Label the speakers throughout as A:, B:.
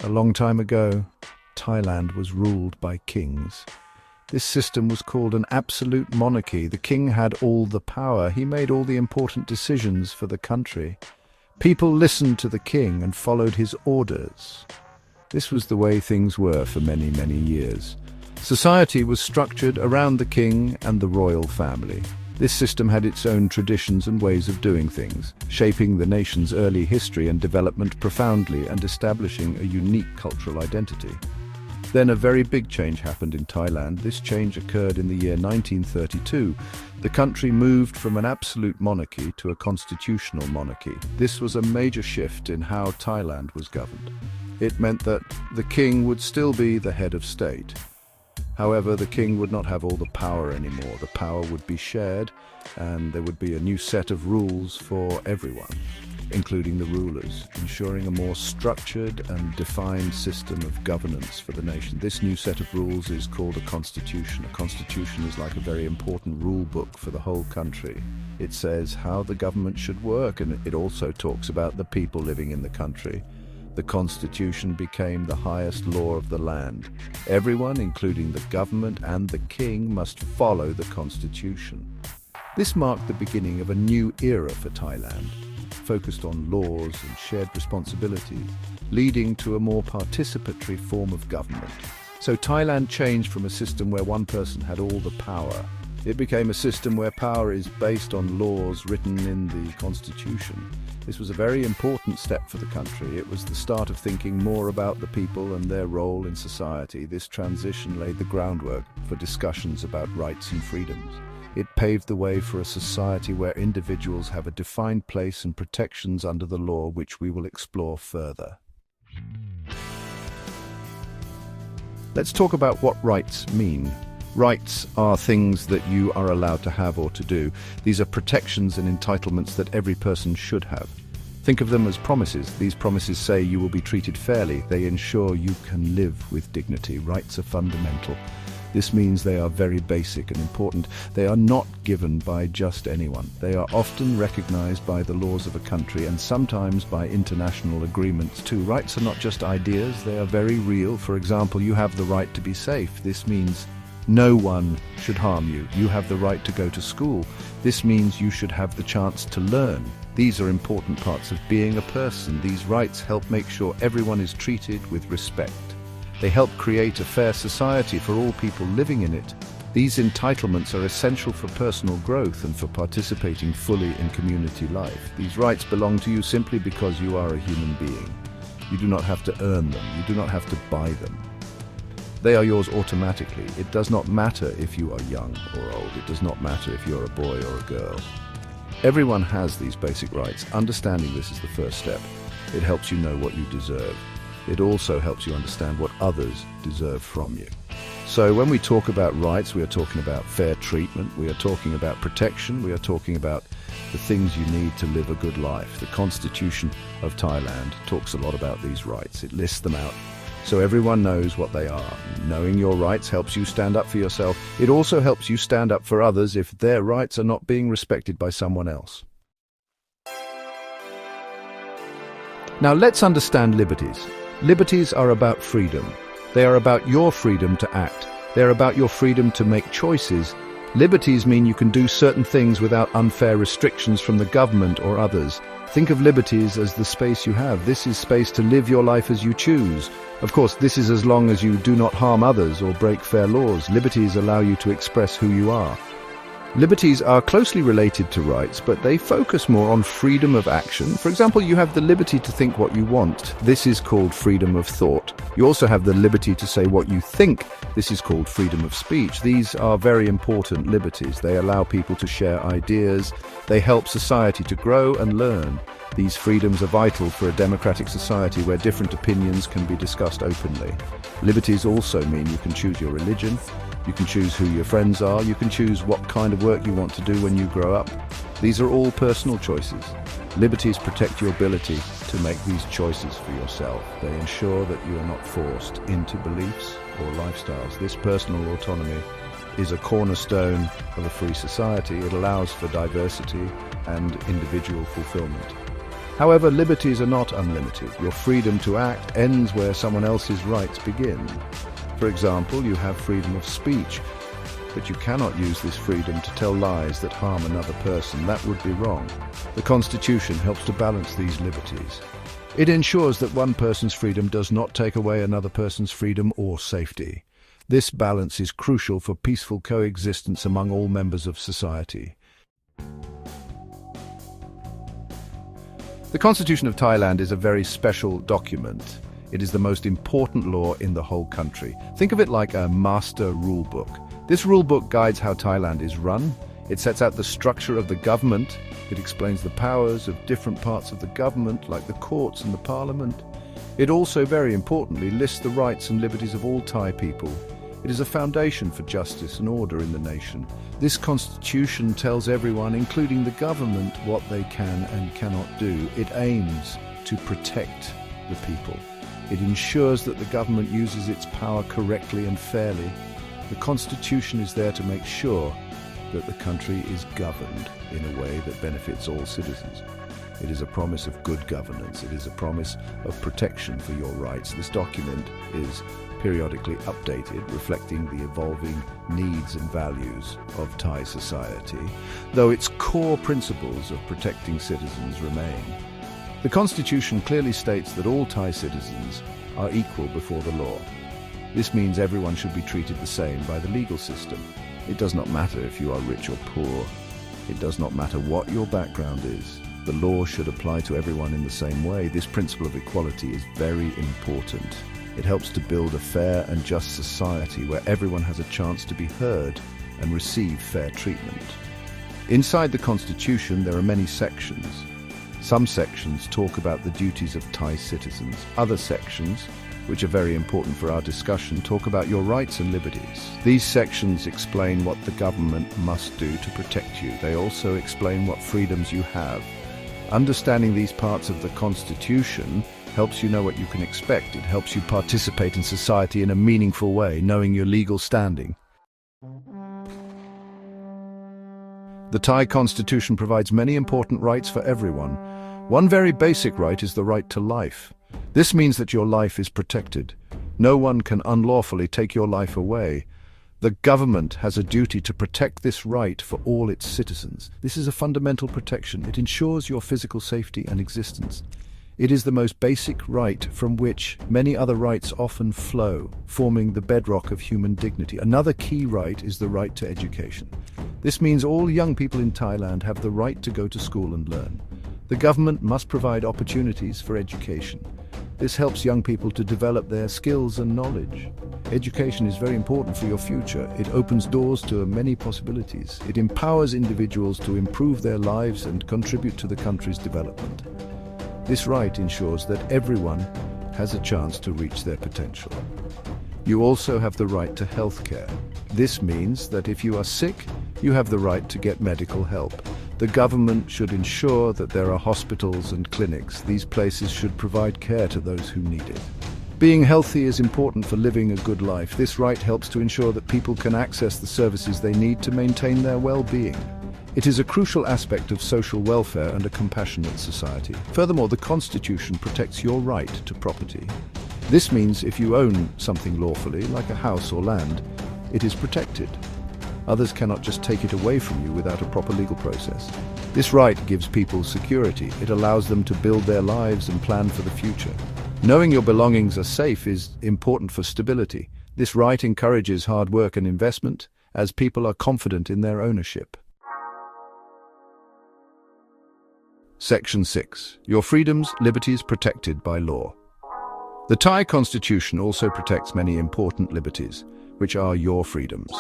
A: A long time ago, Thailand was ruled by kings. This system was called an absolute monarchy. The king had all the power. He made all the important decisions for the country. People listened to the king and followed his orders. This was the way things were for many, many years. Society was structured around the king and the royal family. This system had its own traditions and ways of doing things, shaping the nation's early history and development profoundly and establishing a unique cultural identity. Then a very big change happened in Thailand. This change occurred in the year 1932. The country moved from an absolute monarchy to a constitutional monarchy. This was a major shift in how Thailand was governed. It meant that the king would still be the head of state. However, the king would not have all the power anymore. The power would be shared, and there would be a new set of rules for everyone, including the rulers, ensuring a more structured and defined system of governance for the nation. This new set of rules is called a constitution. A constitution is like a very important rule book for the whole country. It says how the government should work, and it also talks about the people living in the country. The constitution became the highest law of the land. Everyone, including the government and the king, must follow the constitution. This marked the beginning of a new era for Thailand, focused on laws and shared responsibilities, leading to a more participatory form of government. So Thailand changed from a system where one person had all the power. It became a system where power is based on laws written in the constitution. This was a very important step for the country. It was the start of thinking more about the people and their role in society. This transition laid the groundwork for discussions about rights and freedoms. It paved the way for a society where individuals have a defined place and protections under the law, which we will explore further. Let's talk about what rights mean. Rights are things that you are allowed to have or to do. These are protections and entitlements that every person should have. Think of them as promises. These promises say you will be treated fairly. They ensure you can live with dignity. Rights are fundamental. This means they are very basic and important. They are not given by just anyone. They are often recognized by the laws of a country and sometimes by international agreements too. Rights are not just ideas, they are very real. For example, you have the right to be safe. This means no one should harm you. You have the right to go to school. This means you should have the chance to learn. These are important parts of being a person. These rights help make sure everyone is treated with respect. They help create a fair society for all people living in it. These entitlements are essential for personal growth and for participating fully in community life. These rights belong to you simply because you are a human being. You do not have to earn them. You do not have to buy them. They are yours automatically. It does not matter if you are young or old. It does not matter if you're a boy or a girl. Everyone has these basic rights. Understanding this is the first step. It helps you know what you deserve. It also helps you understand what others deserve from you. So when we talk about rights, we are talking about fair treatment, we are talking about protection, we are talking about the things you need to live a good life. The Constitution of Thailand talks a lot about these rights. It lists them out so everyone knows what they are. Knowing your rights helps you stand up for yourself. It also helps you stand up for others if their rights are not being respected by someone else. Now let's understand liberties. Liberties are about freedom. They are about your freedom to act. They are about your freedom to make choices. Liberties mean you can do certain things without unfair restrictions from the government or others. Think of liberties as the space you have. This is space to live your life as you choose. Of course, this is as long as you do not harm others or break fair laws. Liberties allow you to express who you are. Liberties are closely related to rights, but they focus more on freedom of action. For example, you have the liberty to think what you want. This is called freedom of thought. You also have the liberty to say what you think. This is called freedom of speech. These are very important liberties. They allow people to share ideas. They help society to grow and learn. These freedoms are vital for a democratic society where different opinions can be discussed openly. Liberties also mean you can choose your religion. You can choose who your friends are. You can choose what kind of work you want to do when you grow up. These are all personal choices. Liberties protect your ability to make these choices for yourself. They ensure that you are not forced into beliefs or lifestyles. This personal autonomy is a cornerstone of a free society. It allows for diversity and individual fulfillment. However, liberties are not unlimited. Your freedom to act ends where someone else's rights begin. For example, you have freedom of speech, but you cannot use this freedom to tell lies that harm another person. That would be wrong. The Constitution helps to balance these liberties. It ensures that one person's freedom does not take away another person's freedom or safety. This balance is crucial for peaceful coexistence among all members of society. The Constitution of Thailand is a very special document. It is the most important law in the whole country. Think of it like a master rule book. This rule book guides how Thailand is run. It sets out the structure of the government. It explains the powers of different parts of the government, like the courts and the parliament. It also, very importantly, lists the rights and liberties of all Thai people. It is a foundation for justice and order in the nation. This constitution tells everyone, including the government, what they can and cannot do. It aims to protect the people. It ensures that the government uses its power correctly and fairly. The constitution is there to make sure that the country is governed in a way that benefits all citizens. It is a promise of good governance. It is a promise of protection for your rights. This document is periodically updated, reflecting the evolving needs and values of Thai society, though its core principles of protecting citizens remain. The Constitution clearly states that all Thai citizens are equal before the law. This means everyone should be treated the same by the legal system. It does not matter if you are rich or poor. It does not matter what your background is. The law should apply to everyone in the same way. This principle of equality is very important. It helps to build a fair and just society where everyone has a chance to be heard and receive fair treatment. Inside the Constitution, there are many sections. Some sections talk about the duties of Thai citizens. Other sections, which are very important for our discussion, talk about your rights and liberties. These sections explain what the government must do to protect you. They also explain what freedoms you have. Understanding these parts of the Constitution helps you know what you can expect. It helps you participate in society in a meaningful way, knowing your legal standing. The Thai Constitution provides many important rights for everyone. One very basic right is the right to life. This means that your life is protected. No one can unlawfully take your life away. The government has a duty to protect this right for all its citizens. This is a fundamental protection. It ensures your physical safety and existence. It is the most basic right from which many other rights often flow, forming the bedrock of human dignity. Another key right is the right to education. This means all young people in Thailand have the right to go to school and learn. The government must provide opportunities for education. This helps young people to develop their skills and knowledge. Education is very important for your future. It opens doors to many possibilities. It empowers individuals to improve their lives and contribute to the country's development. This right ensures that everyone has a chance to reach their potential. You also have the right to health care. This means that if you are sick, you have the right to get medical help. The government should ensure that there are hospitals and clinics. These places should provide care to those who need it. Being healthy is important for living a good life. This right helps to ensure that people can access the services they need to maintain their well-being. It is a crucial aspect of social welfare and a compassionate society. Furthermore, the Constitution protects your right to property. This means if you own something lawfully, like a house or land, it is protected. Others cannot just take it away from you without a proper legal process. This right gives people security. It allows them to build their lives and plan for the future. Knowing your belongings are safe is important for stability. This right encourages hard work and investment, as people are confident in their ownership. Section 6. Your freedoms, liberties protected by law. The Thai Constitution also protects many important liberties, which are your freedoms.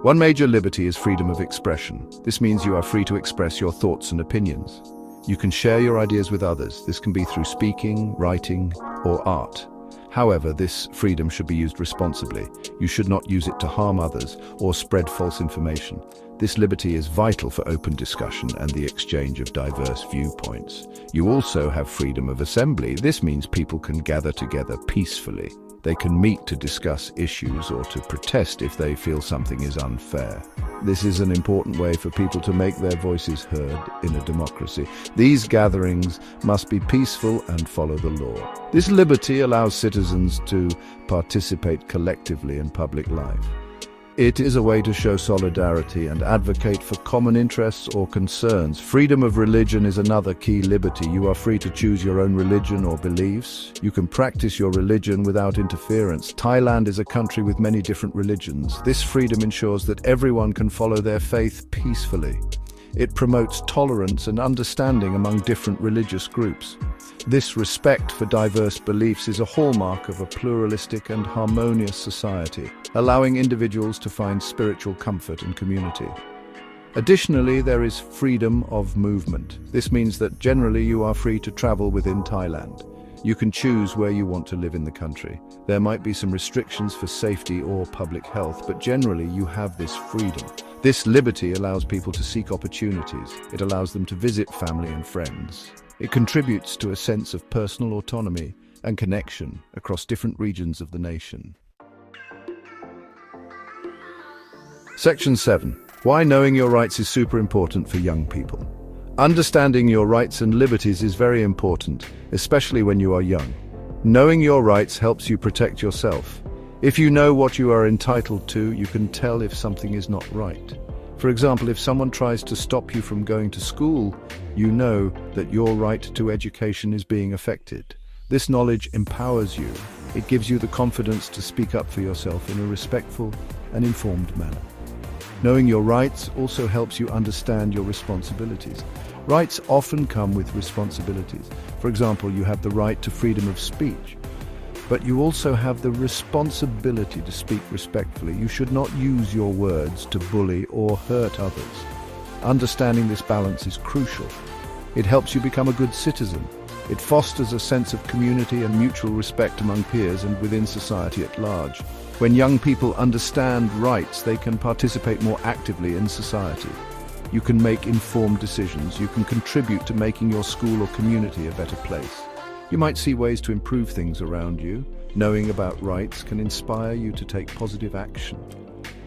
A: One major liberty is freedom of expression. This means you are free to express your thoughts and opinions. You can share your ideas with others. This can be through speaking, writing, or art. However, this freedom should be used responsibly. You should not use it to harm others or spread false information. This liberty is vital for open discussion and the exchange of diverse viewpoints. You also have freedom of assembly. This means people can gather together peacefully. They can meet to discuss issues or to protest if they feel something is unfair. This is an important way for people to make their voices heard in a democracy. These gatherings must be peaceful and follow the law. This liberty allows citizens to participate collectively in public life. It is a way to show solidarity and advocate for common interests or concerns. Freedom of religion is another key liberty. You are free to choose your own religion or beliefs. You can practice your religion without interference. Thailand is a country with many different religions. This freedom ensures that everyone can follow their faith peacefully. It promotes tolerance and understanding among different religious groups. This respect for diverse beliefs is a hallmark of a pluralistic and harmonious society, allowing individuals to find spiritual comfort and community. Additionally, there is freedom of movement. This means that generally you are free to travel within Thailand. You can choose where you want to live in the country. There might be some restrictions for safety or public health, but generally you have this freedom. This liberty allows people to seek opportunities. It allows them to visit family and friends. It contributes to a sense of personal autonomy and connection across different regions of the nation. Section 7. Why knowing your rights is super important for young people. Understanding your rights and liberties is very important, especially when you are young. Knowing your rights helps you protect yourself. If you know what you are entitled to, you can tell if something is not right. For example, if someone tries to stop you from going to school, you know that your right to education is being affected. This knowledge empowers you. It gives you the confidence to speak up for yourself in a respectful and informed manner. Knowing your rights also helps you understand your responsibilities. Rights often come with responsibilities. For example, you have the right to freedom of speech, but you also have the responsibility to speak respectfully. You should not use your words to bully or hurt others. Understanding this balance is crucial. It helps you become a good citizen. It fosters a sense of community and mutual respect among peers and within society at large. When young people understand rights, they can participate more actively in society. You can make informed decisions. You can contribute to making your school or community a better place. You might see ways to improve things around you. Knowing about rights can inspire you to take positive action.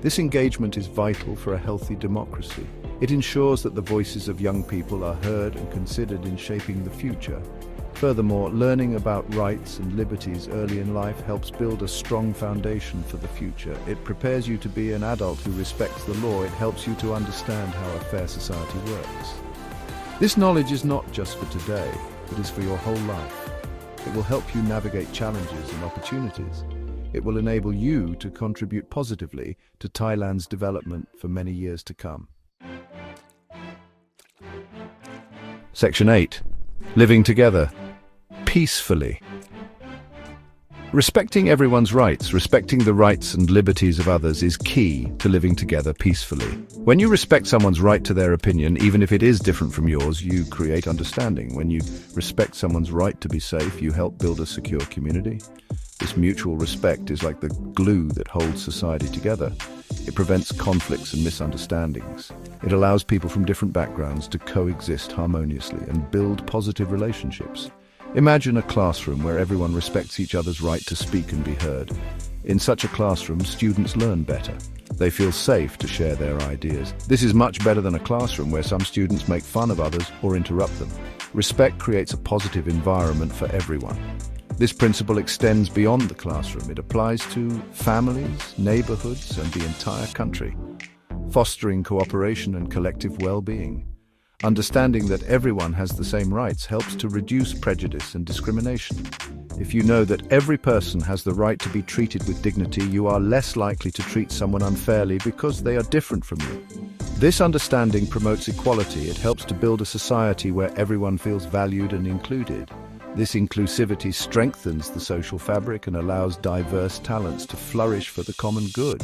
A: This engagement is vital for a healthy democracy. It ensures that the voices of young people are heard and considered in shaping the future. Furthermore, learning about rights and liberties early in life helps build a strong foundation for the future. It prepares you to be an adult who respects the law. It helps you to understand how a fair society works. This knowledge is not just for today, it is for your whole life. It will help you navigate challenges and opportunities. It will enable you to contribute positively to Thailand's development for many years to come. Section 8. Living together peacefully. Respecting everyone's rights, respecting the rights and liberties of others is key to living together peacefully. When you respect someone's right to their opinion, even if it is different from yours, you create understanding. When you respect someone's right to be safe, you help build a secure community. This mutual respect is like the glue that holds society together. It prevents conflicts and misunderstandings. It allows people from different backgrounds to coexist harmoniously and build positive relationships. Imagine a classroom where everyone respects each other's right to speak and be heard. In such a classroom, students learn better. They feel safe to share their ideas. This is much better than a classroom where some students make fun of others or interrupt them. Respect creates a positive environment for everyone. This principle extends beyond the classroom. It applies to families, neighborhoods, and the entire country, fostering cooperation and collective well-being. Understanding that everyone has the same rights helps to reduce prejudice and discrimination. If you know that every person has the right to be treated with dignity, you are less likely to treat someone unfairly because they are different from you. This understanding promotes equality. It helps to build a society where everyone feels valued and included. This inclusivity strengthens the social fabric and allows diverse talents to flourish for the common good.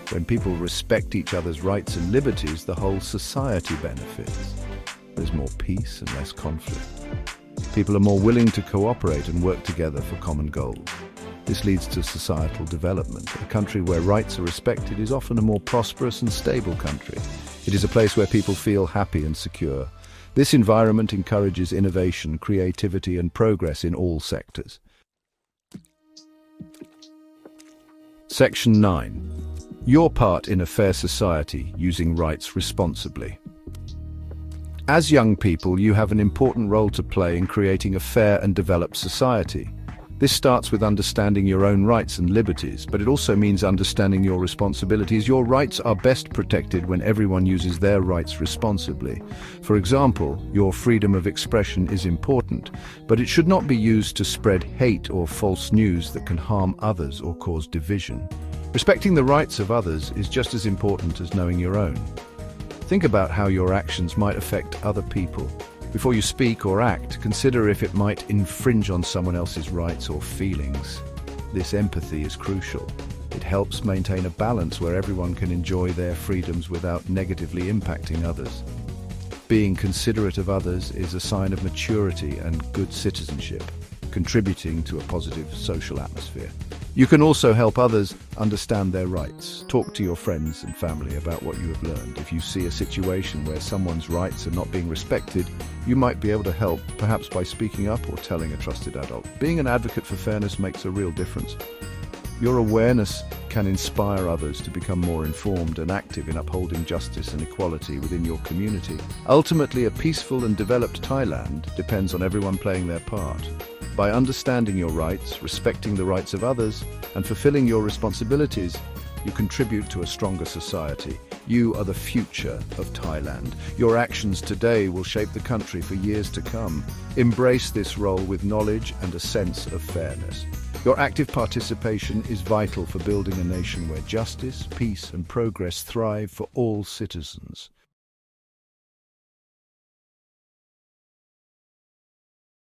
A: When people respect each other's rights and liberties, the whole society benefits. There's more peace and less conflict. People are more willing to cooperate and work together for common goals. This leads to societal development. A country where rights are respected is often a more prosperous and stable country. It is a place where people feel happy and secure. This environment encourages innovation, creativity, and progress in all sectors. Section 9. Your part in a fair society, using rights responsibly. As young people, you have an important role to play in creating a fair and developed society. This starts with understanding your own rights and liberties, but it also means understanding your responsibilities. Your rights are best protected when everyone uses their rights responsibly. For example, your freedom of expression is important, but it should not be used to spread hate or false news that can harm others or cause division. Respecting the rights of others is just as important as knowing your own. Think about how your actions might affect other people. Before you speak or act, consider if it might infringe on someone else's rights or feelings. This empathy is crucial. It helps maintain a balance where everyone can enjoy their freedoms without negatively impacting others. Being considerate of others is a sign of maturity and good citizenship, contributing to a positive social atmosphere. You can also help others understand their rights. Talk to your friends and family about what you have learned. If you see a situation where someone's rights are not being respected, you might be able to help, perhaps by speaking up or telling a trusted adult. Being an advocate for fairness makes a real difference. Your awareness can inspire others to become more informed and active in upholding justice and equality within your community. Ultimately, a peaceful and developed Thailand depends on everyone playing their part. By understanding your rights, respecting the rights of others, and fulfilling your responsibilities, you contribute to a stronger society. You are the future of Thailand. Your actions today will shape the country for years to come. Embrace this role with knowledge and a sense of fairness. Your active participation is vital for building a nation where justice, peace, and progress thrive for all citizens.